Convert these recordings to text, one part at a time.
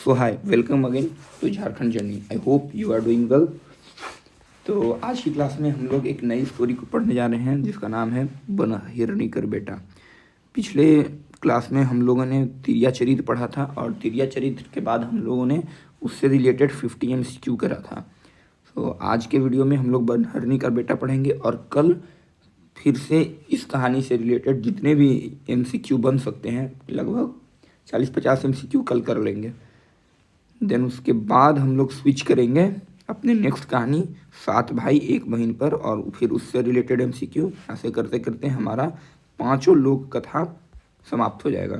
So hi, welcome again to Jharkhand journey. I hope you are doing well. तो आज की class में हम लोग एक नई स्टोरी को पढ़ने जा रहे हैं जिसका नाम है बन हिरनी कर बेटा। पिछले क्लास में हम लोगों ने तिरिया चरित्र पढ़ा था और तिरिया चरित्र के बाद हम लोगों ने उससे रिलेटेड 50 MCQ करा था। तो आज के वीडियो में हम लोग बन हिरनी कर बेटा पढ़ेंगे और कल फिर से इस कहानी से रिलेटेड जितने भी MCQ बन सकते हैं, लगभग 40-50 MCQ कल कर लेंगे। देन उसके बाद हम लोग स्विच करेंगे अपने नेक्स्ट कहानी 7 भाई 1 बहन पर और फिर उससे रिलेटेड MCQ। ऐसे करते करते हमारा 5 लोक कथा समाप्त हो जाएगा।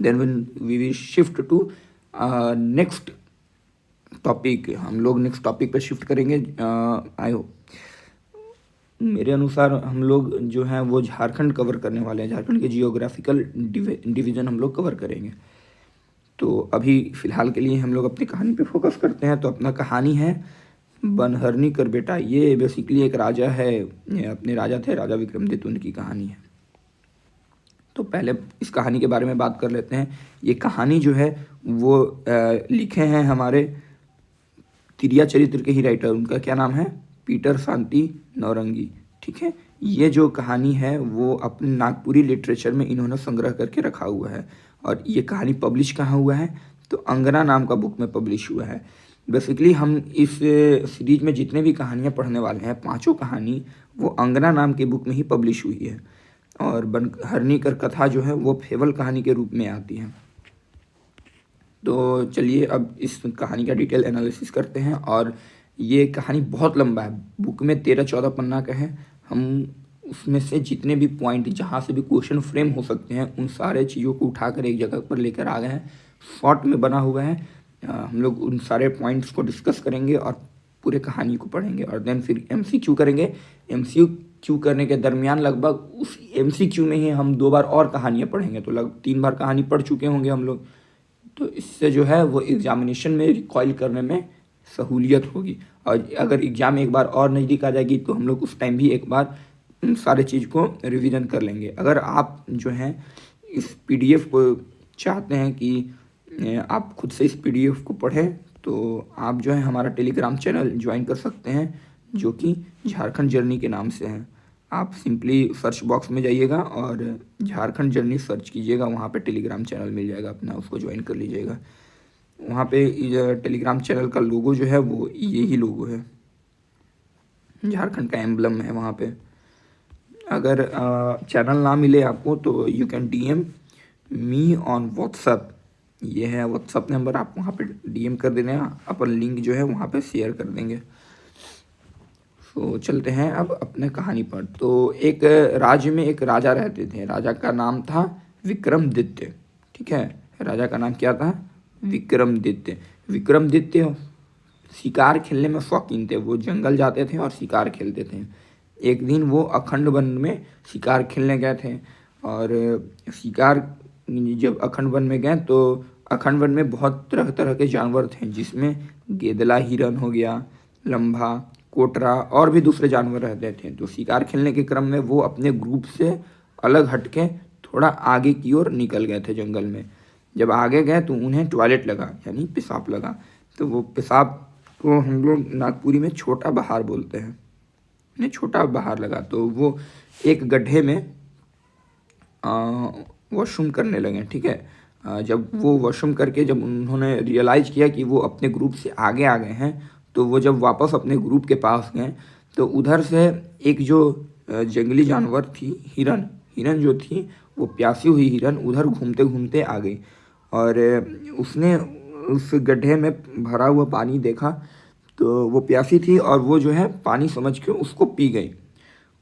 Then we will shift to next topic. हम लोग नेक्स्ट टॉपिक पे शिफ्ट करेंगे। आई होप मेरे अनुसार हम लोग जो है वो झारखंड कवर करने वाले हैं। झारखंड के जियोग्राफिकल डिवीज़न हम लोग कवर करेंगे। तो अभी फ़िलहाल के लिए हम लोग अपनी कहानी पे फोकस करते हैं। तो अपना कहानी है बनहरनी कर बेटा। ये बेसिकली एक राजा है, ये अपने राजा थे, राजा विक्रमादित्य, उनकी कहानी है। तो पहले इस कहानी के बारे में बात कर लेते हैं। ये कहानी जो है वो लिखे हैं हमारे तिरिया चरित्र के ही राइटर। उनका क्या नाम है? पीटर शांति नौरंगी। ठीक है, ये जो कहानी है वो अपने नागपुरी लिटरेचर में इन्होंने संग्रह करके रखा हुआ है। और ये कहानी पब्लिश कहाँ हुआ है? तो अंगना नाम का बुक में पब्लिश हुआ है। बेसिकली हम इस सीरीज में जितने भी कहानियाँ पढ़ने वाले हैं, 5 कहानी वो अंगना नाम के बुक में ही पब्लिश हुई है। और बनहरनी कर कथा जो है वो फेवल कहानी के रूप में आती है। तो चलिए अब इस कहानी का डिटेल एनालिसिस करते हैं। और ये कहानी बहुत लंबा है, बुक में 13-14 पन्ना का है। हम उसमें से जितने भी पॉइंट जहाँ से भी क्वेश्चन फ्रेम हो सकते हैं उन सारे चीज़ों को उठाकर एक जगह पर लेकर आ गए हैं। शॉर्ट में बना हुआ है। हम लोग उन सारे पॉइंट्स को डिस्कस करेंगे और पूरे कहानी को पढ़ेंगे और देन फिर MCQ करेंगे। MCQ करने के दरमियान लगभग उस MCQ में ही हम 2 बार और कहानियाँ पढ़ेंगे। तो लगभग 3 बार कहानी पढ़ चुके होंगे हम लोग। तो इससे जो है वो एग्जामिनेशन में रिकॉइल करने में सहूलियत होगी। और अगर एग्ज़ाम एक बार और नज़दीक आ जाएगी तो हम लोग उस टाइम भी एक बार उन सारे चीज़ को रिवीजन कर लेंगे। अगर आप जो हैं इस PDF को चाहते हैं कि आप खुद से इस PDF को पढ़ें तो आप जो है हमारा टेलीग्राम चैनल ज्वाइन कर सकते हैं जो कि झारखंड जर्नी के नाम से है। आप सिंपली सर्च बॉक्स में जाइएगा और झारखंड जर्नी सर्च कीजिएगा, वहाँ पे टेलीग्राम चैनल मिल जाएगा अपना, उसको ज्वाइन कर लीजिएगा। वहाँ पे टेलीग्राम चैनल का लोगो जो है वो यही लोगो है, झारखंड का एम्बलम है वहाँ पे। अगर चैनल ना मिले आपको तो you can DM me on WhatsApp. ये है व्हाट्सअप नंबर, आप वहाँ पे DM कर देना, अपन लिंक जो है वहाँ पे शेयर कर देंगे। तो चलते हैं अब अपने कहानी पर। तो एक राज्य में एक राजा रहते थे। राजा का नाम था विक्रमादित्य। ठीक है, राजा का नाम क्या था? विक्रमादित्य। विक्रमादित्य शिकार खेलने में शौकीन थे। वो जंगल जाते थे और शिकार खेलते थे। एक दिन वो अखंड वन में शिकार खेलने गए थे और शिकार जब अखंड वन में गए तो अखंड वन में बहुत तरह तरह के जानवर थे, जिसमें गेदला हिरन हो गया, लंबा, कोटरा और भी दूसरे जानवर रहते थे। तो शिकार खेलने के क्रम में वो अपने ग्रुप से अलग हटके थोड़ा आगे की ओर निकल गए थे जंगल में। जब आगे गए तो उन्हें टॉयलेट लगा, यानी पेशाब लगा। तो वो पेशाब को हम लोग नागपुरी में छोटा बहार बोलते हैं। उन्हें छोटा बहार लगा तो वो एक गड्ढे में वॉशरूम करने लगे। ठीक है, जब वो वॉशरूम करके जब उन्होंने रियलाइज़ किया कि वो अपने ग्रुप से आगे आ गए हैं तो वो जब वापस अपने ग्रुप के पास गए तो उधर से एक जो जंगली जानवर थी, हिरन जो थी, वो प्यासी हुई हिरन उधर घूमते घूमते आ गई और उसने उस गड्ढे में भरा हुआ पानी देखा। तो वो प्यासी थी और वो जो है पानी समझ के उसको पी गई।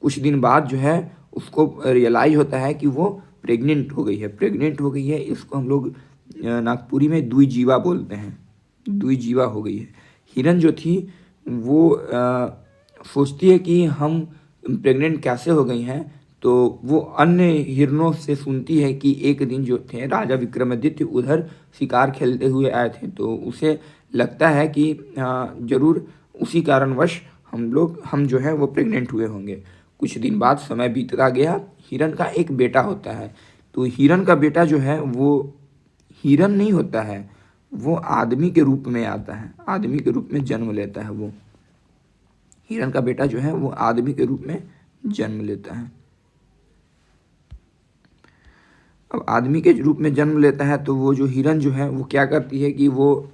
कुछ दिन बाद जो है उसको रियलाइज होता है कि वो प्रेग्नेंट हो गई है। इसको हम लोग नागपुरी में द्विजीवा बोलते हैं। द्विजीवा हो गई है। हिरन जो थी वो सोचती है कि हम प्रेग्नेंट कैसे हो गई हैं। तो वो अन्य हिरनों से सुनती है कि एक दिन जो थे राजा विक्रमादित्य उधर शिकार खेलते हुए आए थे। तो उसे लगता है कि ज़रूर उसी कारणवश हम जो है वो प्रेग्नेंट हुए होंगे। कुछ दिन बाद समय बीतता गया। हिरन का एक बेटा होता है। तो हिरन का बेटा जो है वो हिरन नहीं होता है, वो आदमी के रूप में आता है, आदमी के रूप में जन्म लेता है। वो हिरण का बेटा जो है वो आदमी के रूप में जन्म लेता है। अब आदमी के रूप में जन्म लेता है तो वो जो हिरण जो है वो क्या करती है कि वो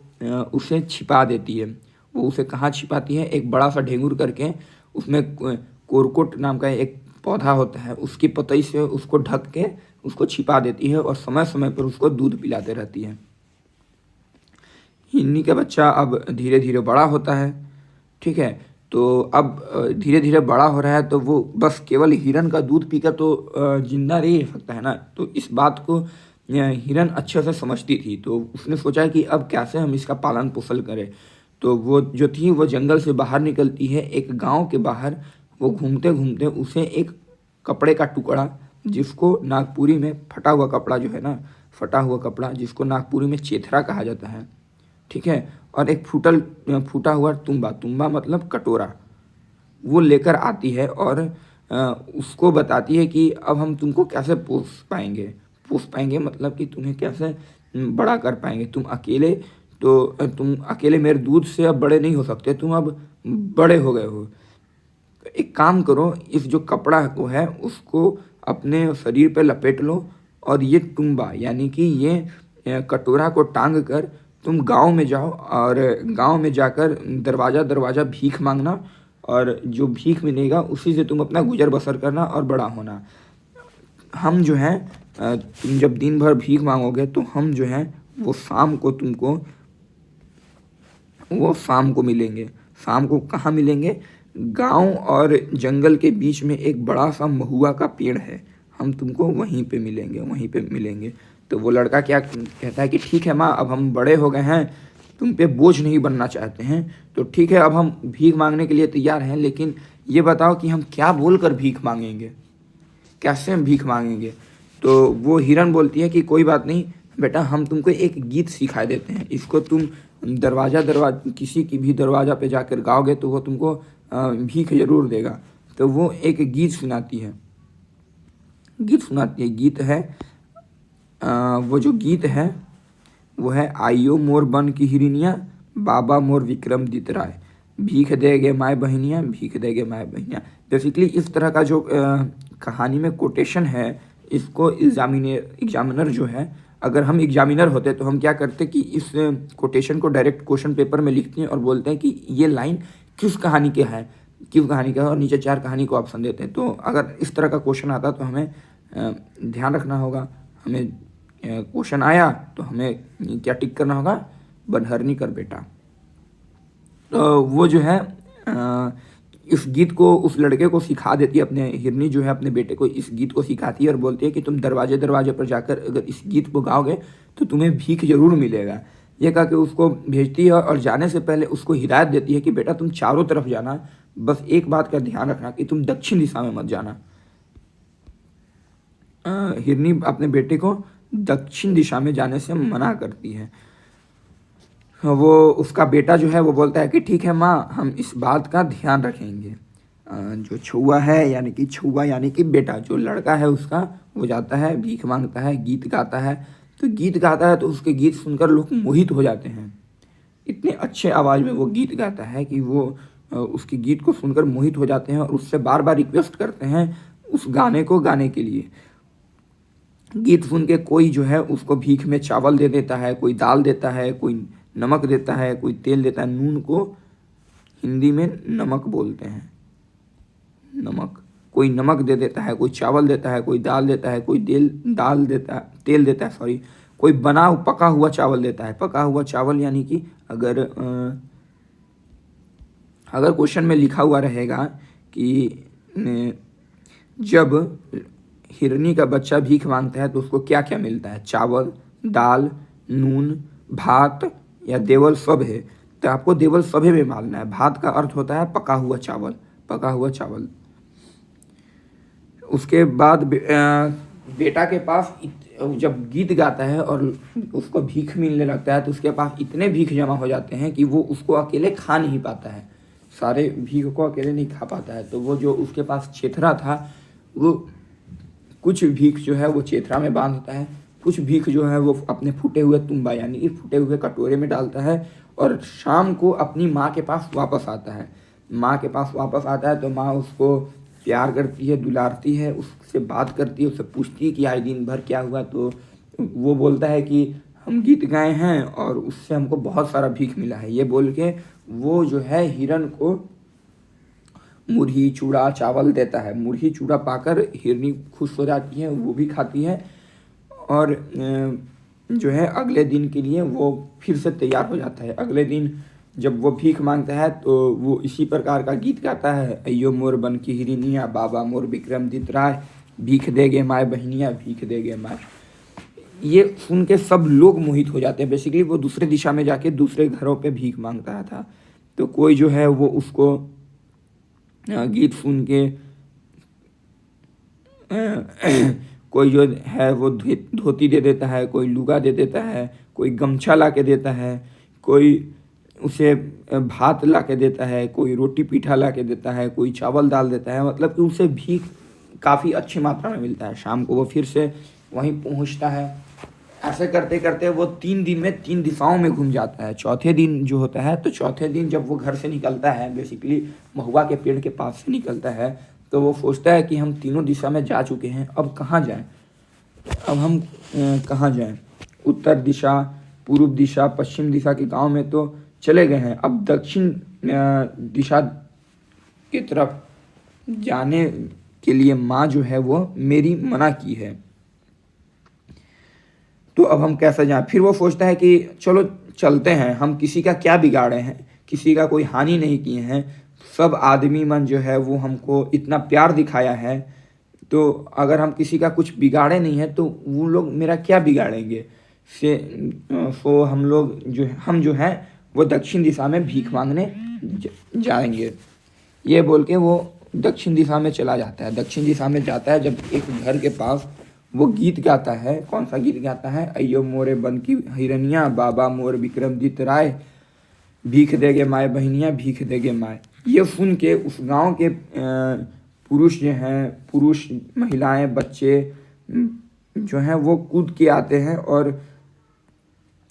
उसे छिपा देती है। वो उसे कहाँ छिपाती है, एक बड़ा सा ढेंगुर करके उसमें कोरकोट नाम का एक पौधा होता है, उसकी पतई से उसको ढक के उसको छिपा देती है और समय समय पर उसको दूध पिलाते रहती है। हिरनी का बच्चा अब धीरे धीरे बड़ा होता है, ठीक है। तो अब धीरे धीरे बड़ा हो रहा है तो वो बस केवल हिरन का दूध पीकर तो जिंदा नहीं रह सकता है ना। तो इस बात को हिरन अच्छे से समझती थी, तो उसने सोचा कि अब कैसे हम इसका पालन पोषण करें। तो वो जो थी वो जंगल से बाहर निकलती है, एक गांव के बाहर वो घूमते घूमते उसे एक कपड़े का टुकड़ा, जिसको नागपुरी में फटा हुआ कपड़ा जो है ना, फटा हुआ कपड़ा जिसको नागपुरी में चेथरा कहा जाता है, ठीक है, और एक फूटा हुआ तुम्बा, तुम्बा मतलब कटोरा, वो लेकर आती है और उसको बताती है कि अब हम तुमको कैसे पोस पाएंगे मतलब कि तुम्हें कैसे बड़ा कर पाएंगे। तुम अकेले मेरे दूध से अब बड़े नहीं हो सकते, तुम अब बड़े हो गए हो। एक काम करो, इस जो कपड़ा को है उसको अपने शरीर पे लपेट लो और ये तुम्बा यानी कि ये कटोरा को टांग कर तुम गांव में जाओ और गांव में जाकर दरवाज़ा दरवाज़ा भीख मांगना, और जो भीख मिलेगा उसी से तुम अपना गुजर बसर करना और बड़ा होना। हम जो है तुम जब दिन भर भीख मांगोगे तो हम जो है वो शाम को मिलेंगे। शाम को कहाँ मिलेंगे? गांव और जंगल के बीच में एक बड़ा सा महुआ का पेड़ है, हम तुमको वहीं पे मिलेंगे। तो वो लड़का क्या कहता है कि ठीक है माँ, अब हम बड़े हो गए हैं, तुम पे बोझ नहीं बनना चाहते हैं, तो ठीक है अब हम भीख मांगने के लिए तैयार हैं, लेकिन ये बताओ कि हम क्या बोलकर भीख मांगेंगे, कैसे हम भीख मांगेंगे। तो वो हिरन बोलती है कि कोई बात नहीं बेटा, हम तुमको एक गीत सिखा देते हैं, इसको तुम दरवाज़ा किसी की भी दरवाज़ा पे जाकर गाओगे तो वो तुमको भीख जरूर देगा। तो वो एक गीत सुनाती है। गीत है वो जो गीत है वो है, आइयो मोर बन की हिरनिया, बाबा मोर विक्रमादित्य राय, भीख देगे माय बहनिया, भीख देगे माय बहनिया। बेसिकली इस तरह का जो कहानी में कोटेशन है, इसको एग्जामिनर जो है, अगर हम एग्जामिनर होते तो हम क्या करते कि इस कोटेशन को डायरेक्ट क्वेश्चन पेपर में लिखते हैं और बोलते हैं कि ये लाइन किस कहानी का है, और नीचे 4 कहानी को ऑप्शन देते हैं। तो अगर इस तरह का क्वेश्चन आता तो हमें ध्यान रखना होगा, हमें क्वेश्चन आया तो हमें क्या टिक करना होगा, बनहरनी कर बेटा। तो वो जो है इस गीत को उस लड़के को सिखा देती है, अपने हिरनी जो है अपने बेटे को इस गीत को सिखाती है और बोलती है कि तुम दरवाजे दरवाजे पर जाकर अगर इस गीत को गाओगे तो तुम्हें भीख जरूर मिलेगा। ये कहा कि उसको भेजती है और जाने से पहले उसको हिदायत देती है कि बेटा तुम चारों तरफ जाना, बस एक बात का ध्यान रखना कि तुम दक्षिण दिशा में मत जाना। हिरनी अपने बेटे को दक्षिण दिशा में जाने से मना करती है। वो उसका बेटा जो है वो बोलता है कि ठीक है माँ, हम इस बात का ध्यान रखेंगे। जो छुआ यानी कि बेटा, जो लड़का है उसका, वो जाता है भीख मांगता है, गीत गाता है। तो उसके गीत सुनकर लोग मोहित हो जाते हैं। इतने अच्छे आवाज़ में वो गीत गाता है कि वो उसके गीत को सुनकर मोहित हो जाते हैं और उससे बार बार रिक्वेस्ट करते हैं उस गाने को गाने के लिए। गीत सुन के कोई जो है उसको भीख में चावल दे देता है, कोई दाल देता है, कोई नमक देता है, कोई तेल देता है। नून को हिंदी में नमक बोलते हैं, नमक। कोई नमक दे देता है, कोई चावल देता है, कोई दाल देता है, कोई तेल देता है, कोई पका हुआ चावल देता है। पका हुआ चावल यानी कि अगर क्वेश्चन में लिखा हुआ रहेगा कि जब हिरनी का बच्चा भीख मांगता है तो उसको क्या क्या मिलता है, चावल, दाल, नून, भात या देवल सब है, तो आपको देवल सभे में मानना है। भात का अर्थ होता है पका हुआ चावल। उसके बाद बेटा के पास जब गीत गाता है और उसको भीख मिलने लगता है तो उसके पास इतने भीख जमा हो जाते हैं कि वो उसको अकेले खा नहीं पाता है, सारे भीख को अकेले नहीं खा पाता है। तो वो जो उसके पास चेथरा था, वो कुछ भीख जो है वो चेथरा में बांधता है, कुछ भीख जो है वो अपने फूटे हुए तुम्बा यानी कि फूटे हुए कटोरे में डालता है और शाम को अपनी माँ के पास वापस आता है। माँ के पास वापस आता है तो माँ उसको प्यार करती है, दुलारती है, उससे बात करती है, उससे पूछती है कि आज दिन भर क्या हुआ। तो वो बोलता है कि हम गीत गाए हैं और उससे हमको बहुत सारा भीख मिला है। ये बोल के वो जो है हिरन को मुरही चूड़ा चावल देता है। मुरही चूड़ा पाकर हिरनी खुश हो जाती है, वो भी खाती है और जो है अगले दिन के लिए वो फिर से तैयार हो जाता है। अगले दिन जब वो भीख मांगता है तो वो इसी प्रकार का गीत गाता है, अयो मोर बन की हिरनिया, बाबा मोर विक्रमदित राय, भीख देगे माय बहनिया, भीख देगे माय। ये सुन के सब लोग मोहित हो जाते हैं। बेसिकली वो दूसरे दिशा में जाके दूसरे घरों पे भीख मांगता था। तो कोई जो है वो उसको गीत सुन के कोई जो है वो धोती दे देता है, कोई लुगा दे देता है, कोई गमछा ला के देता है, कोई उसे भात ला के देता है, कोई रोटी पीठा ला के देता है, कोई चावल दाल देता है। मतलब कि उसे भीख काफ़ी अच्छी मात्रा में मिलता है। शाम को वो फिर से वहीं पहुंचता है। ऐसे करते करते वो 3 दिन में 3 दिशाओं में घूम जाता है। चौथे दिन जो होता है तो चौथे दिन जब वो घर से निकलता है, बेसिकली महुआ के पेड़ के पास से निकलता है, तो वो सोचता है कि हम तीनों दिशा में जा चुके हैं, अब कहाँ जाएं। अब हम कहाँ जाएं। उत्तर दिशा, पूर्व दिशा, पश्चिम दिशा के गांव में तो चले गए हैं, अब दक्षिण दिशा की तरफ जाने के लिए माँ जो है वो मेरी मना की है, तो अब हम कैसे जाएं। फिर वो सोचता है कि चलो चलते हैं, हम किसी का क्या बिगाड़े हैं, किसी का कोई हानि नहीं किए हैं, सब आदमी मन जो है वो हमको इतना प्यार दिखाया है, तो अगर हम किसी का कुछ बिगाड़े नहीं है तो वो लोग मेरा क्या बिगाड़ेंगे। सो हम जो हैं वो दक्षिण दिशा में भीख मांगने जाएंगे। ये बोल के वो दक्षिण दिशा में चला जाता है। दक्षिण दिशा में जाता है जब एक घर के पास वो गीत गाता है। कौन सा गीत गाता है, अयो मोरे बन की हिरनिया, बाबा मोर विक्रमदित राय, भीख देगे माय बहनिया, भीख देगे माय। ये सुन के उस गांव के पुरुष जो हैं, पुरुष महिलाएं बच्चे जो हैं वो कूद के आते हैं और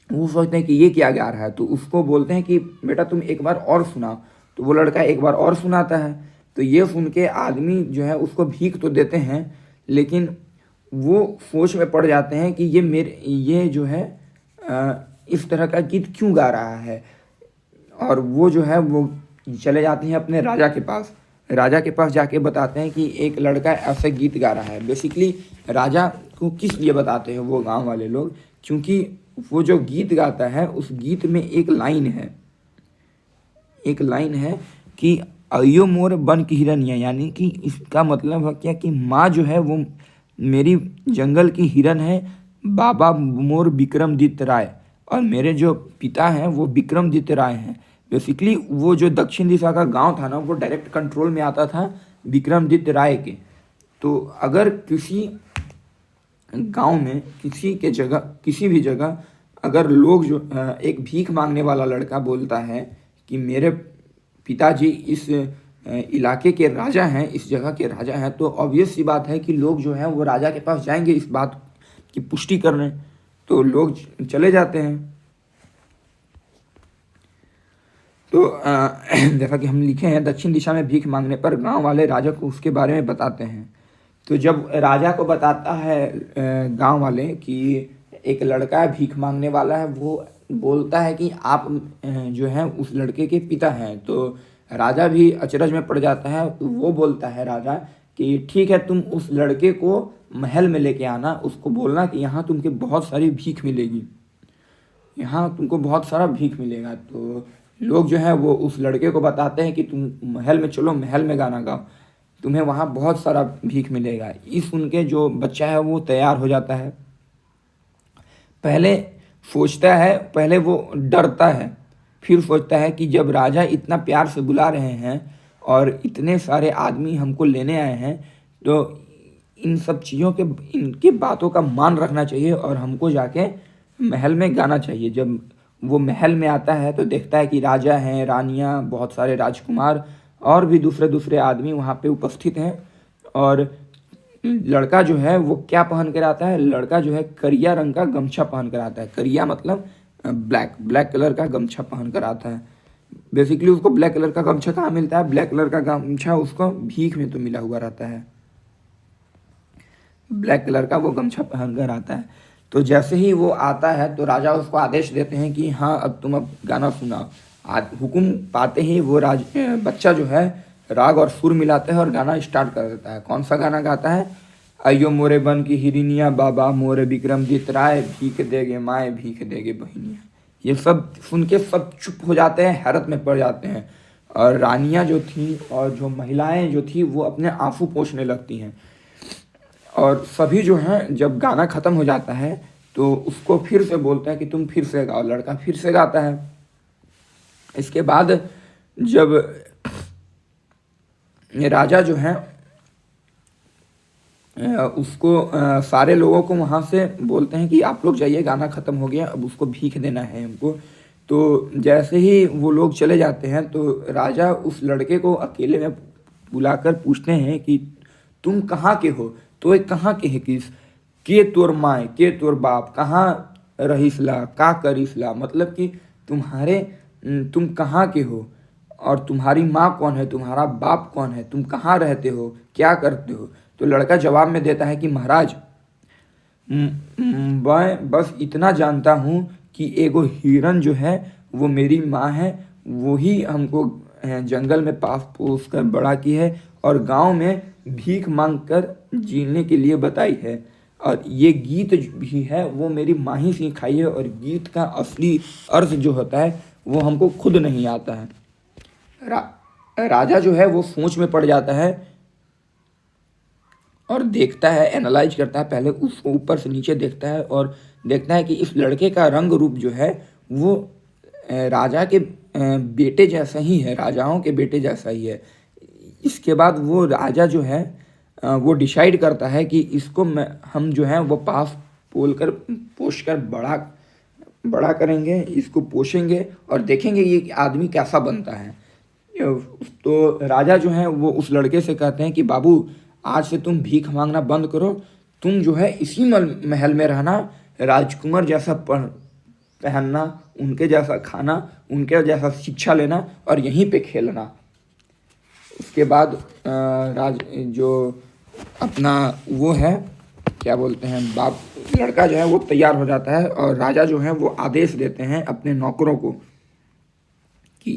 वो सोचते हैं कि ये क्या गा रहा है। तो उसको बोलते हैं कि बेटा तुम एक बार और सुनाओ। तो वो लड़का एक बार और सुनाता है। तो ये सुन के आदमी जो है उसको भीख तो देते हैं, लेकिन वो सोच में पड़ जाते हैं कि ये जो है इस तरह का गीत क्यों गा रहा है। और वो जो है वो चले जाते हैं अपने राजा के पास। राजा के पास जाके बताते हैं कि एक लड़का ऐसे गीत गा रहा है। बेसिकली राजा को किस लिए बताते हैं वो गांव वाले लोग, क्योंकि वो जो गीत गाता है उस गीत में एक लाइन है कि अयो मोर बन की हिरनिया, यानी कि इसका मतलब है क्या कि माँ जो है वो मेरी जंगल की हिरन है, बाबा मोर विक्रमदित राय, और मेरे जो पिता हैं वो विक्रमदित राय हैं। बेसिकली वो जो दक्षिण दिशा का गांव था ना वो डायरेक्ट कंट्रोल में आता था विक्रमदित राय के। तो अगर किसी गांव में किसी भी जगह अगर लोग जो एक भीख मांगने वाला लड़का बोलता है कि मेरे पिताजी इस इलाके के राजा हैं, इस जगह के राजा हैं, तो ऑब्वियस सी बात है कि लोग जो हैं वो राजा के पास जाएंगे इस बात की पुष्टि करने। तो लोग चले जाते हैं। तो जैसा कि हम लिखे हैं, दक्षिण दिशा में भीख मांगने पर गांव वाले राजा को उसके बारे में बताते हैं। तो जब राजा को बताता है गांव वाले कि एक लड़का भीख मांगने वाला है, वो बोलता है कि आप जो हैं उस लड़के के पिता हैं। तो राजा भी अचरज में पड़ जाता है। तो वो बोलता है राजा कि ठीक है, तुम उस लड़के को महल में लेके आना, उसको बोलना कि यहाँ तुमको बहुत सारी भीख मिलेगी, यहाँ तुमको बहुत सारा भीख मिलेगा। तो लोग जो है वो उस लड़के को बताते हैं कि तुम महल में चलो, महल में गाना गाओ, तुम्हें वहाँ बहुत सारा भीख मिलेगा। इस सुन के जो बच्चा है वो तैयार हो जाता है। पहले वो डरता है, फिर सोचता है कि जब राजा इतना प्यार से बुला रहे हैं और इतने सारे आदमी हमको लेने आए हैं, तो इन सब चीज़ों के इनकी बातों का मान रखना चाहिए और हमको जाके महल में गाना चाहिए। जब वो महल में आता है तो देखता है कि राजा हैं, रानियाँ, बहुत सारे राजकुमार और भी दूसरे आदमी वहाँ पे उपस्थित हैं। और लड़का जो है वो क्या पहन कर आता है, लड़का जो है करिया रंग का गमछा पहन कर आता है। करिया मतलब ब्लैक, ब्लैक कलर का गमछा पहन कर आता है। बेसिकली उसको ब्लैक कलर का गमछा कहाँ मिलता है, ब्लैक कलर का गमछा उसको भीख में तो मिला हुआ रहता है। ब्लैक कलर का वो गमछा पहन कर आता है। तो जैसे ही वो आता है तो राजा उसको आदेश देते हैं कि हाँ अब तुम अब गाना सुनाओ। हुकुम पाते ही वो बच्चा जो है राग और सुर मिलाता है और गाना स्टार्ट कर देता है। कौन सा गाना गाता है, अयो मोरे बन की हिरनिया बाबा मोरे विक्रमजीत राय, भीख देगे माए भीख देगे बहनिया। ये सब सुन के सब चुप हो जाते हैं, हैरत में पड़ जाते हैं। और रानियां जो थी और जो महिलाएं जो थी वो अपने आंसू पोंछने लगती हैं। और सभी जो हैं जब गाना ख़त्म हो जाता है तो उसको फिर से बोलते हैं कि तुम फिर से गाओ। लड़का फिर से गाता है। इसके बाद जब राजा जो है उसको सारे लोगों को वहाँ से बोलते हैं कि आप लोग जाइए, गाना ख़त्म हो गया, अब उसको भीख देना है हमको। तो जैसे ही वो लोग चले जाते हैं तो राजा उस लड़के को अकेले में बुलाकर पूछते हैं कि तुम कहाँ के हो, तो ये कहाँ के है किस के तोर माए के तोर बाप कहाँ रहीसला का करीसला, मतलब कि तुम कहाँ के हो और तुम्हारी माँ कौन है, तुम्हारा बाप कौन है, तुम कहाँ रहते हो, क्या करते हो। तो लड़का जवाब में देता है कि महाराज मैं बस इतना जानता हूँ कि एगो हिरन जो है वो मेरी माँ है, वही हमको जंगल में पास पोस कर बड़ा की है और गांव में भीख मांग कर जीने के लिए बताई है। और ये गीत भी है वो मेरी माँ ही सिखाई है और गीत का असली अर्थ जो होता है वो हमको खुद नहीं आता है। राजा जो है वो सोच में पड़ जाता है और देखता है, एनालाइज करता है, पहले उसको ऊपर से नीचे देखता है और देखता है कि इस लड़के का रंग रूप जो है वो राजा के बेटे जैसा ही है, राजाओं के बेटे जैसा ही है। इसके बाद वो राजा जो है वो डिसाइड करता है कि इसको हम जो है वो पास पोष कर बड़ा करेंगे, इसको पोषेंगे और देखेंगे ये आदमी कैसा बनता है। तो राजा जो है वो उस लड़के से कहते हैं कि बाबू आज से तुम भीख मांगना बंद करो, तुम जो है इसी महल में रहना, राजकुमार जैसा पहनना, उनके जैसा खाना, उनके जैसा शिक्षा लेना और यहीं पे खेलना। उसके बाद जो अपना वो है क्या बोलते हैं बाप, लड़का जो है वो तैयार हो जाता है और राजा जो है वो आदेश देते हैं अपने नौकरों को कि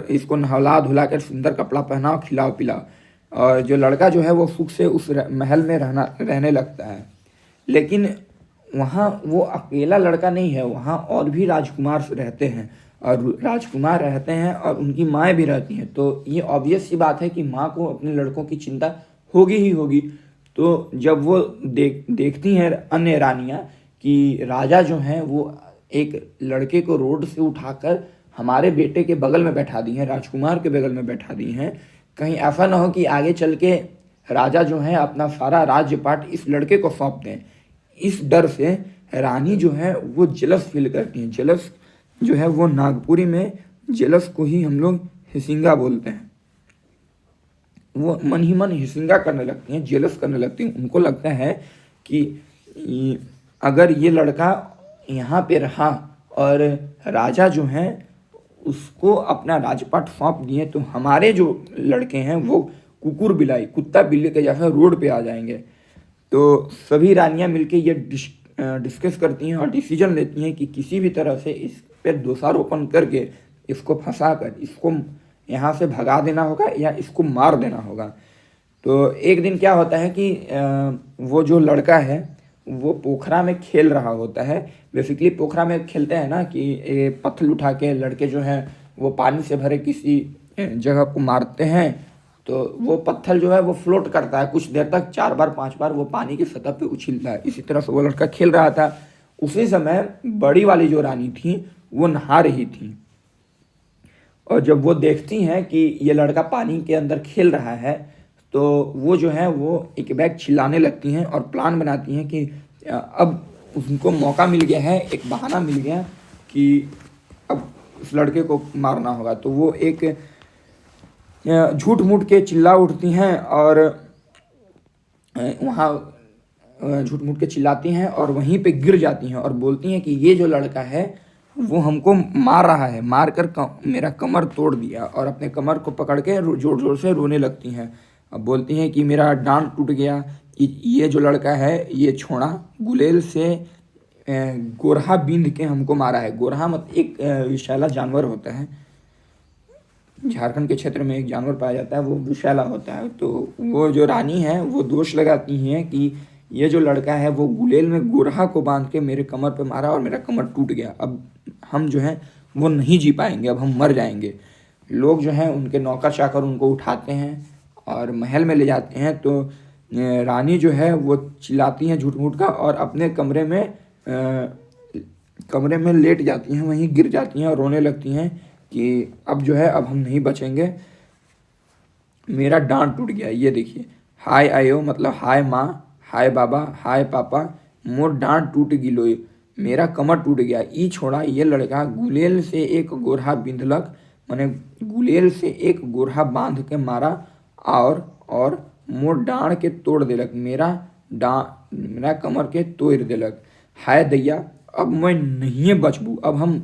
इसको नहला धुला कर सुंदर कपड़ा पहनाओ, खिलाओ पिलाओ। और जो लड़का जो है वो सुख से उस महल में रहने लगता है। लेकिन वहाँ वो अकेला लड़का नहीं है, वहाँ और भी राजकुमार रहते हैं और उनकी माएँ भी रहती हैं। तो ये ऑब्वियस सी बात है कि माँ को अपने लड़कों की चिंता होगी ही होगी। तो जब वो देखती हैं अन्य रानियाँ कि राजा जो हैं वो एक लड़के को रोड से उठाकर हमारे बेटे के बगल में बैठा दी हैं, राजकुमार के बगल में बैठा दी हैं, कहीं ऐसा ना हो कि आगे चल के राजा जो है अपना सारा राज्यपाट इस लड़के को सौंप दें। इस डर से रानी जो है वो जेलस फील करती हैं। जेलस जो है वो नागपुरी में जेलस को ही हम लोग हिसिंगा बोलते हैं। वो मन ही मन हिसिंगा करने लगती हैं, जेलस करने लगती हैं। उनको लगता है कि अगर ये लड़का यहाँ पे रहा और राजा जो हैं उसको अपना राजपाट सौंप दिए तो हमारे जो लड़के हैं वो कुकुर बिलाई कुत्ता बिल्ली के जैसा रोड पे आ जाएंगे। तो सभी रानियां मिलके ये डिस्कस करती हैं और डिसीजन लेती हैं कि किसी भी तरह से इस पे दोषारोपण करके इसको फंसा कर इसको यहाँ से भगा देना होगा या इसको मार देना होगा। तो एक दिन क्या होता है कि वो जो लड़का है वो पोखरा में खेल रहा होता है। बेसिकली पोखरा में खेलते हैं ना कि पत्थर उठा के लड़के जो हैं वो पानी से भरे किसी जगह को मारते हैं तो वो पत्थर जो है वो फ्लोट करता है कुछ देर तक, 4 बार 5 बार वो पानी की सतह पे उछलता है। इसी तरह से वो लड़का खेल रहा था। उसी समय बड़ी वाली जो रानी थी वो नहा रही थी और जब वो देखती हैं कि ये लड़का पानी के अंदर खेल रहा है तो वो जो है वो एक बैग चिल्लाने लगती हैं और प्लान बनाती हैं कि अब उनको मौका मिल गया है, एक बहाना मिल गया कि अब उस लड़के को मारना होगा। तो वो एक झूठ मूठ के चिल्ला उठती हैं और वहाँ झूठ मूठ के चिल्लाती हैं और वहीं पे गिर जाती हैं और बोलती हैं कि ये जो लड़का है वो हमको मार रहा है, मार कर मेरा कमर तोड़ दिया, और अपने कमर को पकड़ के जोर जोर से रोने लगती हैं। अब बोलती हैं कि मेरा डांड टूट गया, ये जो लड़का है ये छोड़ा गुलेल से गोरहा बींध के हमको मारा है। गोरहा मत एक विषैला जानवर होता है, झारखंड के क्षेत्र में एक जानवर पाया जाता है, वो विषैला होता है। तो वो जो रानी है वो दोष लगाती हैं कि ये जो लड़का है वो गुलेल में गोरहा को बांध के मेरे कमर पे मारा और मेरा कमर टूट गया। अब हम जो है वो नहीं जी पाएंगे, अब हम मर जाएंगे। लोग जो हैं उनके नौकर चाकर उनको उठाते हैं और महल में ले जाते हैं। तो रानी जो है वो चिल्लाती हैं झूठ मूठ का और अपने कमरे में लेट जाती हैं, वहीं गिर जाती हैं और रोने लगती हैं कि अब जो है अब हम नहीं बचेंगे, मेरा डांड टूट गया। ये देखिए, हाय आयो मतलब हाय माँ, हाय बाबा, हाय पापा, मोर डांड टूट गिलोय, मेरा कमर टूट गया। ई छोड़ा ये लड़का गुलेल से एक गोरहा बिंधलक, माने गुलेल से एक गोरहा बांध के मारा और मोर डांड के तोड़ देलक, मेरा कमर के तोड़ देलक। हाय दैया, अब मैं नहीं बचबू, अब हम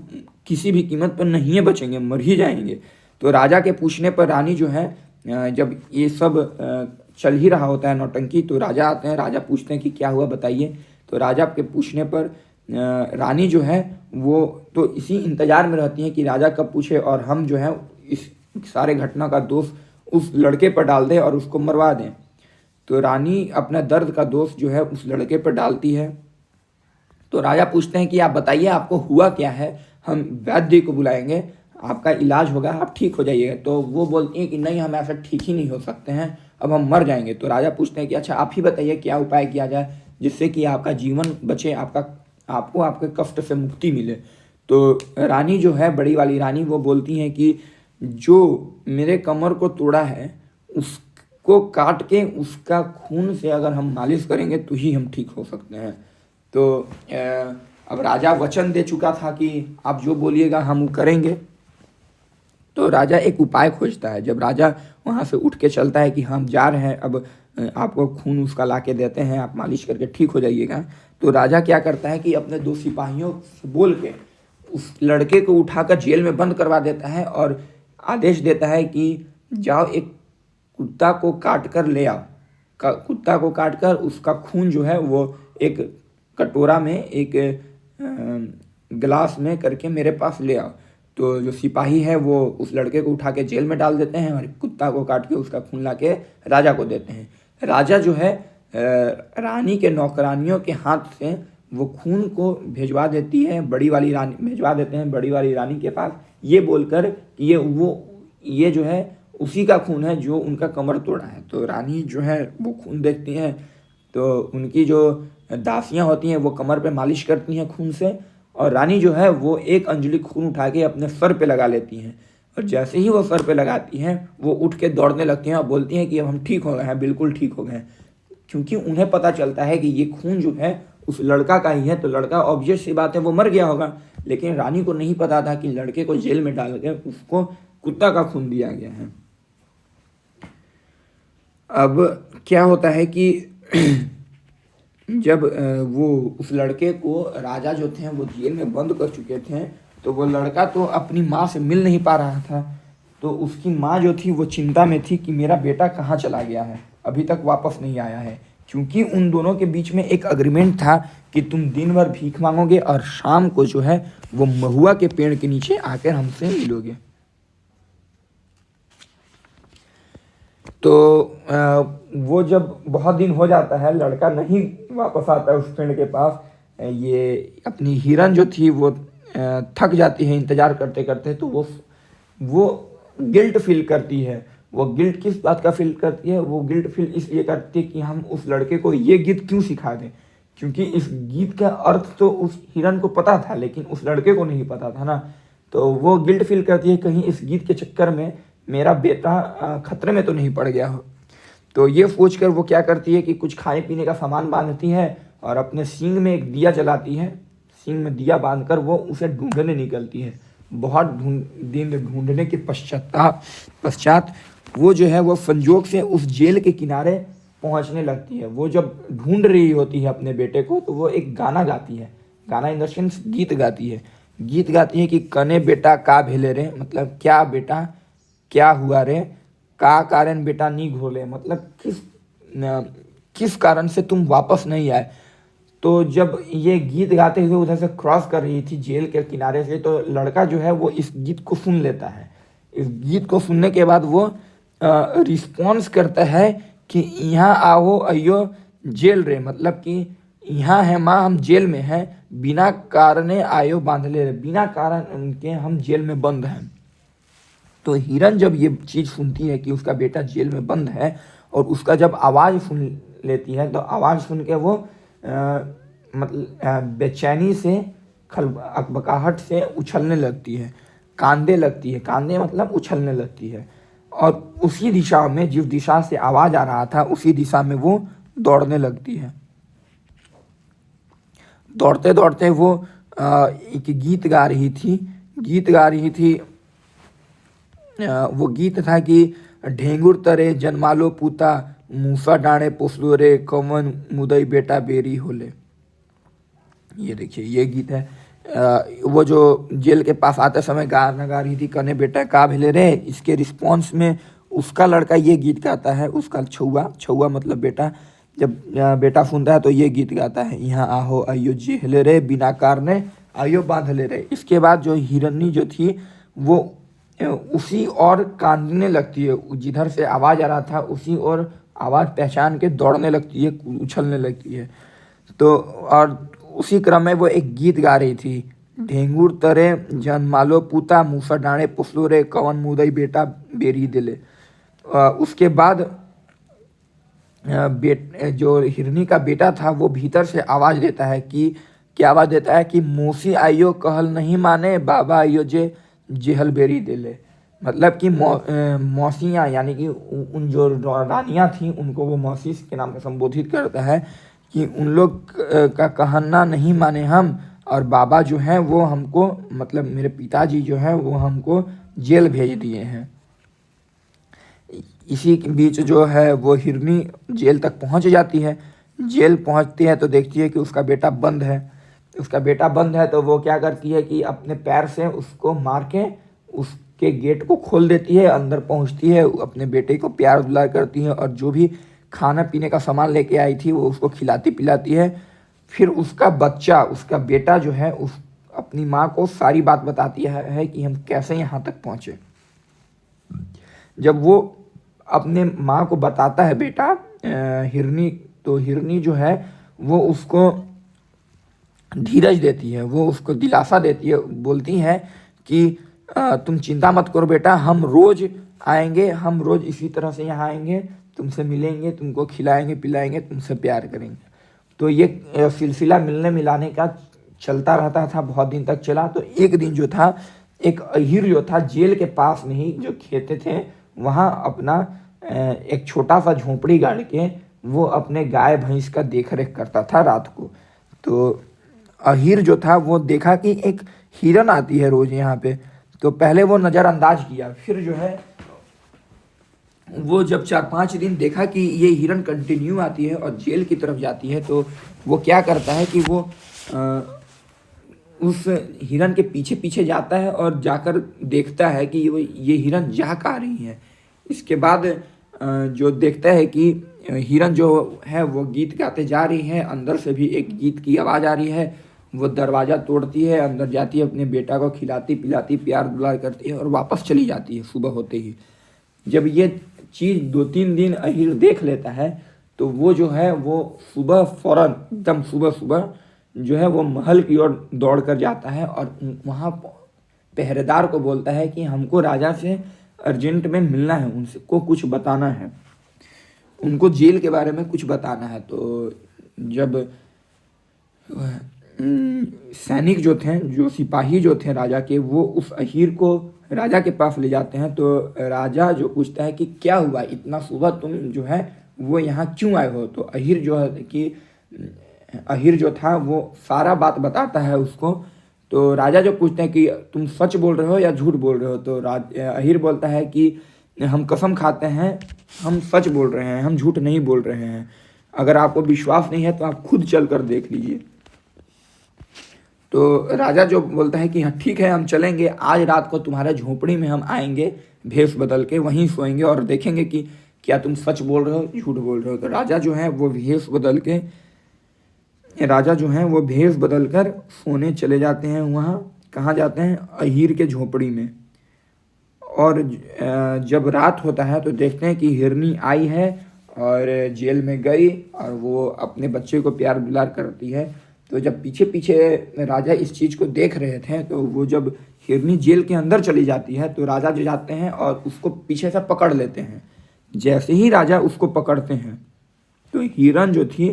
किसी भी कीमत पर नहीं बचेंगे, मर ही जाएंगे। तो राजा के पूछने पर रानी जो है, जब ये सब चल ही रहा होता है नौटंकी, तो राजा आते हैं, राजा पूछते हैं कि क्या हुआ बताइए। तो राजा के पूछने पर रानी जो है वो तो इसी इंतजार में रहती है कि राजा कब पूछे और हम जो है इस सारे घटना का दोष उस लड़के पर डाल दें और उसको मरवा दें। तो रानी अपना दर्द का दोष जो है उस लड़के पर डालती है। तो राजा पूछते हैं कि आप बताइए आपको हुआ क्या है, हम वैद्य को बुलाएंगे, आपका इलाज होगा, आप ठीक हो जाइएगा। तो वो बोलती हैं कि नहीं, हम ऐसा ठीक ही नहीं हो सकते हैं, अब हम मर जाएंगे। तो राजा पूछते हैं कि अच्छा आप ही बताइए क्या उपाय किया जाए जिससे कि आपका जीवन बचे, आपको आपके कष्ट से मुक्ति मिले। तो रानी जो है, बड़ी वाली रानी, वो बोलती हैं कि जो मेरे कमर को तोड़ा है उसको काट के उसका खून से अगर हम मालिश करेंगे तो ही हम ठीक हो सकते हैं। तो अब राजा वचन दे चुका था कि आप जो बोलिएगा हम वो करेंगे। तो राजा एक उपाय खोजता है। जब राजा वहाँ से उठ के चलता है कि हम जा रहे हैं, अब आपको खून उसका ला के देते हैं, आप मालिश करके ठीक हो जाइएगा। तो राजा क्या करता है कि अपने 2 सिपाहियों से बोल के उस लड़के को उठाकर जेल में बंद करवा देता है और आदेश देता है कि जाओ एक कुत्ता को काट कर ले आओ। कुत्ता को काट कर उसका खून जो है वो एक कटोरा में, एक गिलास में करके मेरे पास ले आओ। तो जो सिपाही है वो उस लड़के को उठा के जेल में डाल देते हैं और कुत्ता को काट के उसका खून ला के राजा को देते हैं। राजा जो है रानी के नौकरानियों के हाथ से वो खून को भिजवा देती है, बड़ी वाली रानी भिजवा देते हैं बड़ी वाली रानी के पास, ये बोलकर कि ये जो है उसी का खून है जो उनका कमर तोड़ा है। तो रानी जो है वो खून देखती हैं, तो उनकी जो दासियां होती हैं वो कमर पे मालिश करती हैं खून से, और रानी जो है वो एक अंजलि खून उठा के अपने सर पे लगा लेती हैं। और जैसे ही वो सर पे लगाती हैं वो उठ के दौड़ने लगती हैं और बोलती हैं कि अब हम ठीक हो गए हैं, बिल्कुल ठीक हो गए हैं। क्योंकि उन्हें पता चलता है कि ये खून जो है उस लड़का का ही है, तो लड़का ऑब्वियस सी बात है वो मर गया होगा। लेकिन रानी को नहीं पता था कि लड़के को जेल में डाल के उसको कुत्ता का खून दिया गया है। अब क्या होता है कि जब वो उस लड़के को राजा जो थे वो जेल में बंद कर चुके थे, तो वो लड़का तो अपनी माँ से मिल नहीं पा रहा था। तो उसकी माँ जो थी वो चिंता में थी कि मेरा बेटा कहाँ चला गया है, अभी तक वापस नहीं आया है। क्योंकि उन दोनों के बीच में एक अग्रीमेंट था कि तुम दिन भर भीख मांगोगे और शाम को जो है वो महुआ के पेड़ के नीचे आकर हमसे मिलोगे। तो वो जब बहुत दिन हो जाता है, लड़का नहीं वापस आता है उस पेड़ के पास, ये अपनी हिरन जो थी वो थक जाती है इंतज़ार करते करते। तो वो गिल्ट फील करती है। वो गिल्ट किस बात का फील करती है? वो गिल्ट फील इसलिए करती है कि हम उस लड़के को ये गीत क्यों सिखा दें, क्योंकि इस गीत का अर्थ तो उस हिरन को पता था लेकिन उस लड़के को नहीं पता था ना। तो वो गिल्ट फील करती है कहीं इस गीत के चक्कर में मेरा बेटा खतरे में तो नहीं पड़ गया हो। तो ये सोचकर वो क्या करती है कि कुछ खाने पीने का सामान बांधती है और अपने सींग में एक दिया जलाती है। सींग में दिया बांधकर वो उसे ढूंढने निकलती है। बहुत दिन ढूंढने के पश्चात वो जो है वो संजोग से उस जेल के किनारे पहुंचने लगती है। वो जब ढूंढ रही होती है अपने बेटे को, तो वो एक गाना गाती है, गाना इन द सेंस गीत गाती है। गीत गाती है कि कने बेटा का भेले रे, मतलब क्या बेटा क्या हुआ रे, का कारण बेटा नी घोले, मतलब किस कारण से तुम वापस नहीं आए। तो जब ये गीत गाते हुए उधर से क्रॉस कर रही थी जेल के किनारे से, तो लड़का जो है वो इस गीत को सुन लेता है। इस गीत को सुनने के बाद वो रिस्पॉन्स करता है कि यहाँ आओ अयो जेल रे, मतलब कि यहाँ है माँ, हम जेल में हैं, बिना कारणे आयो बांधले रे, बिना कारण उनके हम जेल में बंद हैं। तो हिरन जब ये चीज़ सुनती है कि उसका बेटा जेल में बंद है, और उसका जब आवाज़ सुन लेती है, तो आवाज़ सुन के वो मतलब बेचैनी से अकबकाहट से उछलने लगती है, कांदे लगती है, कांदे मतलब उछलने लगती है। और उसी दिशा में, जिस दिशा से आवाज़ आ रहा था, उसी दिशा में वो दौड़ने लगती है। दौड़ते दौड़ते वो एक गीत गा रही थी, गीत गा रही थी। वो गीत था कि ढेंगुर तरे जन्मालो पूता, मूसा डाणे पोसलो रे, कमन मुदई बेटा बेरी होले। ये देखिए ये गीत है। वो जो जेल के पास आते समय गाना गा रही थी, कने बेटा का भेले रे, इसके रिस्पॉन्स में उसका लड़का ये गीत गाता है, उसका छुआ, छुआ मतलब बेटा। जब बेटा सुनता है तो ये गीत गाता है, यहाँ आहो आयो जेहले रे, बिना कारणे आयो बांधले रे। इसके बाद जो हिरनी जो थी वो उसी और कांदने लगती है, जिधर से आवाज़ आ रहा था उसी और आवाज़ पहचान के दौड़ने लगती है, उछलने लगती है। तो और उसी क्रम में वो एक गीत गा रही थी, ढेंगुर तरे जन्मालो पूता, मूसा डाणे पुसलो रे, कवन मुदई बेटा बेरी दिले। उसके बाद जो हिरनी का बेटा था वो भीतर से आवाज़ देता है कि क्या आवाज़ देता है कि मौसी आइयो कहल नहीं माने, बाबा आइयो जे जेहल बेरी दिले। मतलब कि मौसियाँ यानी कि उन जो रानियाँ थी उनको वो मौसी के नाम से संबोधित करता है कि उन लोग का कहना नहीं माने हम, और बाबा जो हैं वो हमको, मतलब मेरे पिताजी जो हैं वो हमको जेल भेज दिए हैं। इसी के बीच जो है वो हिरनी जेल तक पहुंच जाती है। जेल पहुंचती है तो देखती है कि उसका बेटा बंद है। उसका बेटा बंद है तो वो क्या करती है कि अपने पैर से उसको मार के उसके गेट को खोल देती है, अंदर पहुंचती है, अपने बेटे को प्यार दुलार करती है, और जो भी खाना पीने का सामान लेके आई थी वो उसको खिलाती पिलाती है। फिर उसका बच्चा, उसका बेटा जो है उस अपनी माँ को सारी बात बताती है कि हम कैसे यहाँ तक पहुँचे। जब वो अपने माँ को बताता है बेटा हिरनी, तो हिरनी जो है वो उसको धीरज देती है, वो उसको दिलासा देती है, बोलती है कि तुम चिंता मत करो बेटा, हम रोज़ आएंगे, हम रोज़ इसी तरह से यहाँ आएंगे, तुमसे मिलेंगे, तुमको खिलाएंगे पिलाएंगे, तुमसे प्यार करेंगे। तो ये सिलसिला मिलने मिलाने का चलता रहता था, बहुत दिन तक चला। तो एक दिन जो था, एक अहीर जो था जेल के पास में ही जो खेते थे वहाँ अपना एक छोटा सा झोंपड़ी गाड़ के वो अपने गाय भैंस का देख रेख करता था रात को। तो अहीर जो था वो देखा कि एक हिरन आती है रोज़ यहाँ पे, तो पहले वो नज़रअंदाज किया। फिर जो है वो जब 4-5 दिन देखा कि ये हिरन कंटिन्यू आती है और जेल की तरफ जाती है, तो वो क्या करता है कि वो उस हिरन के पीछे पीछे जाता है और जाकर देखता है कि ये हिरन जा कहाँ रही है। इसके बाद जो देखता है कि हिरन जो है वो गीत गाते जा रही है, अंदर से भी एक गीत की आवाज़ आ रही है। वो दरवाज़ा तोड़ती है, अंदर जाती है, अपने बेटा को खिलाती पिलाती प्यार दुलार करती है और वापस चली जाती है सुबह होते ही। जब ये चीज़ 2-3 दिन अहीर देख लेता है तो वो जो है वो सुबह फ़ौरन एकदम सुबह सुबह जो है वो महल की ओर दौड़ कर जाता है और वहाँ पहरेदार को बोलता है कि हमको राजा से अर्जेंट में मिलना है, उनसे को कुछ बताना है, उनको जेल के बारे में कुछ बताना है। तो जब सैनिक जो थे, जो सिपाही जो थे राजा के, वो उस अहीर को राजा के पास ले जाते हैं। तो राजा जो पूछता है कि क्या हुआ, इतना सुबह तुम जो है वो यहाँ क्यों आए हो। तो अहीर जो है कि अहीर जो था वो सारा बात बताता है उसको। तो राजा जो पूछते हैं कि तुम सच बोल रहे हो या झूठ बोल रहे हो, तो अहीर बोलता है कि हम कसम खाते हैं, हम सच बोल रहे हैं, हम झूठ नहीं बोल रहे हैं। अगर आपको विश्वास नहीं है तो आप खुद चल कर देख लीजिए। तो राजा जो बोलता है कि हाँ ठीक है, हम चलेंगे, आज रात को तुम्हारे झोपड़ी में हम आएंगे, भेष बदल के वहीं सोएंगे और देखेंगे कि क्या तुम सच बोल रहे हो झूठ बोल रहे हो। तो राजा जो है वो भेष बदल कर सोने चले जाते हैं। वहाँ कहाँ जाते हैं? अहीर के झोपड़ी में। और जब रात होता है तो देखते हैं कि हिरनी आई है और जेल में गई और वो अपने बच्चे को प्यार दुलार करती है। तो जब पीछे पीछे राजा इस चीज़ को देख रहे थे, तो वो जब हिरनी जेल के अंदर चली जाती है तो राजा जो जाते हैं और उसको पीछे से पकड़ लेते हैं। जैसे ही राजा उसको पकड़ते हैं तो हिरन जो थी,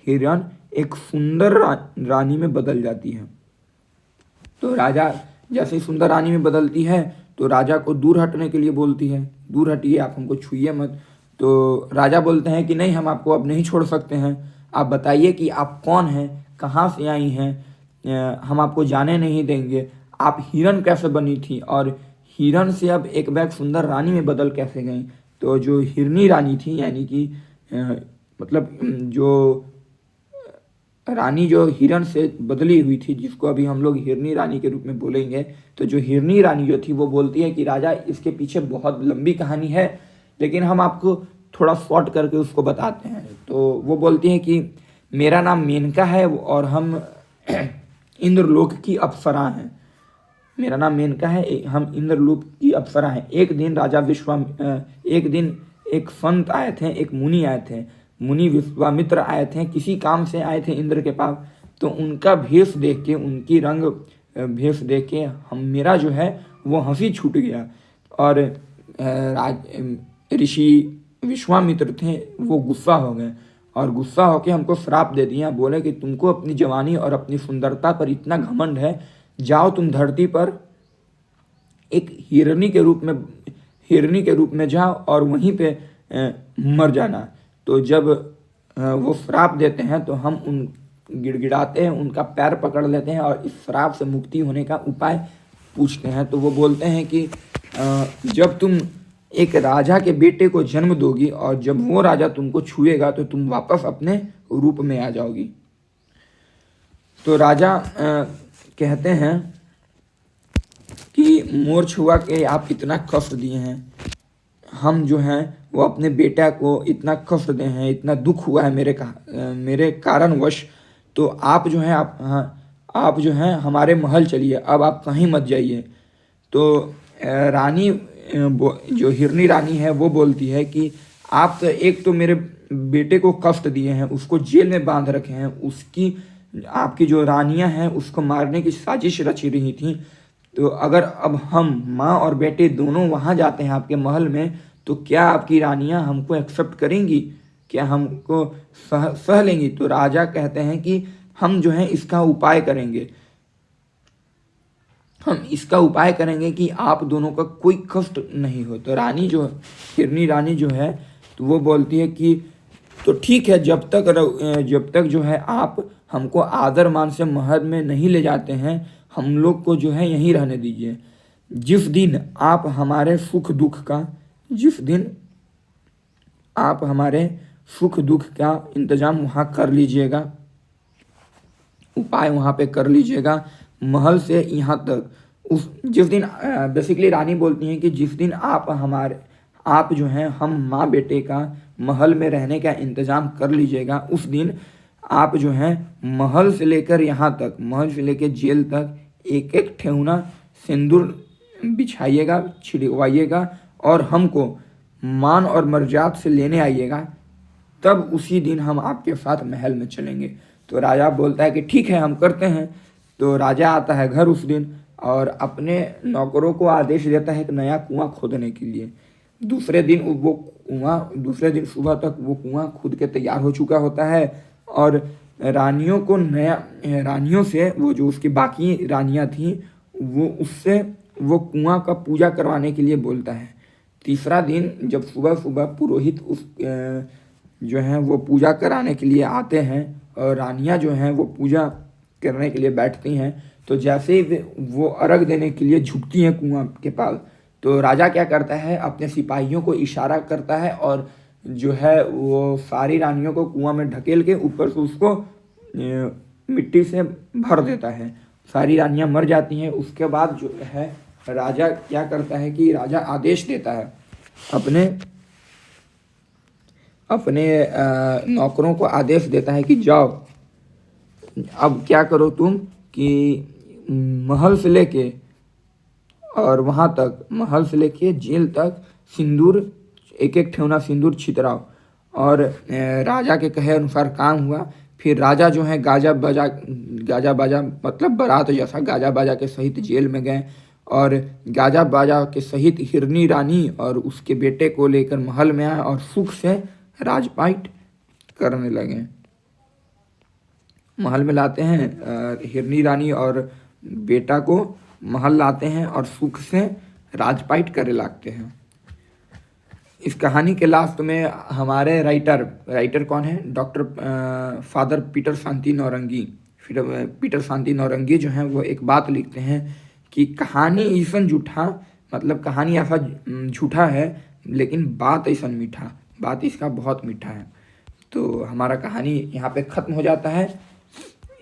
हिरन एक सुंदर रानी में बदल जाती है। तो राजा जैसे ही सुंदर रानी में बदलती है तो राजा को दूर हटने के लिए बोलती है, दूर हटिए, आप हमको छुइए मत। तो राजा बोलते हैं कि नहीं, हम आपको अब नहीं छोड़ सकते हैं, आप बताइए कि आप कौन हैं, कहाँ से आई हैं, हम आपको जाने नहीं देंगे, आप हिरन कैसे बनी थी और हिरन से अब एक बैग सुंदर रानी में बदल कैसे गई। तो जो हिरनी रानी थी, यानी कि मतलब जो रानी जो हिरन से बदली हुई थी, जिसको अभी हम लोग हिरनी रानी के रूप में बोलेंगे, तो जो हिरनी रानी जो थी वो बोलती है कि राजा इसके पीछे बहुत लंबी कहानी है, लेकिन हम आपको थोड़ा शॉर्ट करके उसको बताते हैं। तो वो बोलती है कि मेरा नाम मेनका है और हम इंद्रलोक की अप्सरा हैं। मेरा नाम मेनका है, हम इंद्रलोक की अप्सरा हैं। एक दिन एक संत आए थे, एक मुनि आए थे, मुनि विश्वामित्र आए थे, किसी काम से आए थे इंद्र के पास। तो उनका भेष देख के, उनकी भेष देख के मेरा जो है वो हंसी छूट गया। और ऋषि विश्वामित्र थे, वो गुस्सा हो गए और गुस्सा होकर हमको श्राप दे दिया। बोले कि तुमको अपनी जवानी और अपनी सुंदरता पर इतना घमंड है, जाओ तुम धरती पर एक हिरनी के रूप में जाओ और वहीं पे मर जाना। तो जब वो श्राप देते हैं तो हम गिड़गिड़ाते हैं, उनका पैर पकड़ लेते हैं और इस श्राप से मुक्ति होने का उपाय पूछते हैं। तो वो बोलते हैं कि जब तुम एक राजा के बेटे को जन्म दोगी और जब वो राजा तुमको छुएगा तो तुम वापस अपने रूप में आ जाओगी। तो राजा कहते हैं कि मोर छुआ के आप इतना कष्ट दिए हैं, हम जो हैं वो अपने बेटा को इतना कष्ट दे हैं, इतना दुख हुआ है मेरे कारणवश। तो आप जो हैं आप जो हैं हमारे महल चलिए, अब आप कहीं मत जाइए। तो रानी जो हिरनी रानी है वो बोलती है कि आप तो एक तो मेरे बेटे को कष्ट दिए हैं, उसको जेल में बांध रखे हैं, आपकी जो रानियां हैं उसको मारने की साजिश रची रही थी। तो अगर अब हम माँ और बेटे दोनों वहाँ जाते हैं आपके महल में, तो क्या आपकी रानियां हमको एक्सेप्ट करेंगी, क्या हमको सह लेंगी? तो राजा कहते हैं कि हम जो है इसका उपाय करेंगे, हम इसका उपाय करेंगे कि आप दोनों का कोई कष्ट नहीं हो। तो हिरनी रानी जो है तो वो बोलती है कि तो ठीक है, जब तक जो है आप हमको आदर मान से महल में नहीं ले जाते हैं, हम लोग को जो है यहीं रहने दीजिए। जिस दिन आप हमारे सुख दुख का इंतजाम वहाँ कर लीजिएगा, उपाय वहाँ पे कर लीजिएगा, महल से यहाँ तक जिस दिन बेसिकली रानी बोलती हैं कि जिस दिन आप जो हैं हम माँ बेटे का महल में रहने का इंतज़ाम कर लीजिएगा, उस दिन आप जो हैं महल से लेकर जेल तक एक एक ठेहुना सिंदूर बिछाइएगा, छिड़वाइएगा और हमको मान और मर्यादा से लेने आइएगा, तब उसी दिन हम आपके साथ महल में चलेंगे। तो राजा बोलता है कि ठीक है, हम करते हैं। तो राजा आता है घर उस दिन और अपने नौकरों को आदेश देता है एक नया कुआं खोदने के लिए। दूसरे दिन सुबह तक वो कुआं खुद के तैयार हो चुका होता है और रानियों से वो जो उसकी बाकी रानियां थीं उससे वो कुआं का पूजा करवाने के लिए बोलता है। तीसरा दिन जब सुबह सुबह पुरोहित जो हैं वो पूजा कराने के लिए आते हैं और रानियां जो हैं वो पूजा करने के लिए बैठती हैं, तो जैसे ही वो अर्घ देने के लिए झुकती हैं कुआं के पास, तो राजा क्या करता है, अपने सिपाहियों को इशारा करता है और जो है वो सारी रानियों को कुआं में ढकेल के ऊपर से उसको मिट्टी से भर देता है। सारी रानियां मर जाती हैं। उसके बाद जो है राजा क्या करता है कि राजा आदेश देता है अपने अपने नौकरों को आदेश देता है कि जाओ, अब क्या करो तुम कि महल से लेके और वहाँ तक, महल से लेके जेल तक सिंदूर, एक एक ठेवना सिंदूर छितराओ। और राजा के कहे अनुसार काम हुआ। फिर राजा जो है गाजा बाजा मतलब बारात जैसा गाजा बाजा के सहित जेल में गए और गाजा बाजा के सहित हिरनी रानी और उसके बेटे को लेकर महल में आए और सुख से राजपाट करने लगे। महल में लाते हैं हिरनी रानी और बेटा को महल लाते हैं और सुख से राजपाट करने लगते हैं। इस कहानी के लास्ट में हमारे राइटर कौन है, डॉक्टर फादर पीटर शांति नौरंगी। पीटर शांति नौरंगी जो हैं वो एक बात लिखते हैं कि कहानी ऐसा झूठा, मतलब कहानी ऐसा झूठा है लेकिन बात ऐसा मीठा, बात इसका बहुत मीठा है। तो हमारा कहानी यहाँ पे ख़त्म हो जाता है,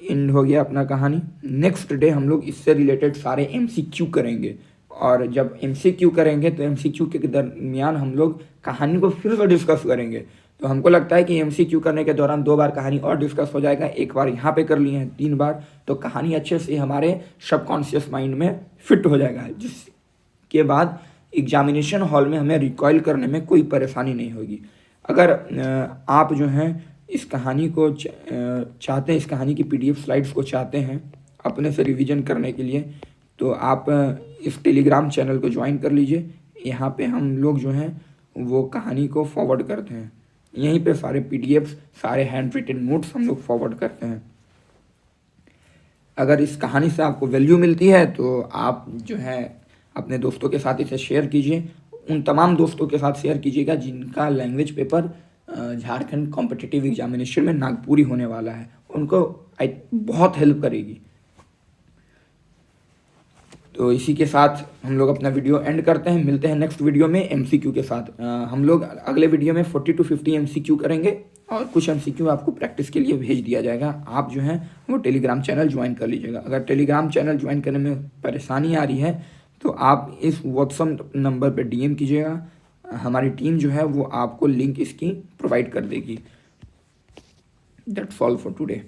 एंड हो गया अपना कहानी। नेक्स्ट डे हम लोग इससे रिलेटेड सारे MCQ करेंगे और जब MCQ करेंगे तो MCQ के दरमियान हम लोग कहानी को फिर से डिस्कस करेंगे। तो हमको लगता है कि MCQ करने के दौरान 2 बार कहानी और डिस्कस हो जाएगा, एक बार यहाँ पे कर लिए हैं 3 बार, तो कहानी अच्छे से हमारे सबकॉन्शियस माइंड में फिट हो जाएगा, जिसके बाद एग्जामिनेशन हॉल में हमें रिकॉइल करने में कोई परेशानी नहीं होगी। अगर आप जो हैं इस कहानी को चाहते हैं, इस कहानी की PDF स्लाइड्स को चाहते हैं अपने से रिवीजन करने के लिए, तो आप इस टेलीग्राम चैनल को ज्वाइन कर लीजिए। यहाँ पे हम लोग जो हैं वो कहानी को फॉरवर्ड करते हैं, यहीं पे सारे PDFs, सारे हैंड रिटन नोट्स हम लोग फॉरवर्ड करते हैं। अगर इस कहानी से आपको वैल्यू मिलती है तो आप जो है अपने दोस्तों के साथ इसे शेयर कीजिए। उन तमाम दोस्तों के साथ शेयर कीजिएगा जिनका language paper Jharkhand competitive examination में नागपुरी होने वाला है, उनको बहुत हेल्प करेगी। तो इसी के साथ हम लोग अपना वीडियो एंड करते हैं, मिलते हैं नेक्स्ट वीडियो में MCQ के साथ। हम लोग अगले वीडियो में 40 to 50 MCQ करेंगे और कुछ MCQ आपको प्रैक्टिस के लिए भेज दिया जाएगा। आप जो है वो टेलीग्राम चैनल ज्वाइन कर लीजिएगा। अगर टेलीग्राम चैनल ज्वाइन करने में परेशानी आ रही है तो आप इस WhatsApp नंबर पर DM कीजिएगा, हमारी टीम जो है वो आपको लिंक इसकी प्रोवाइड कर देगी। That's all for today.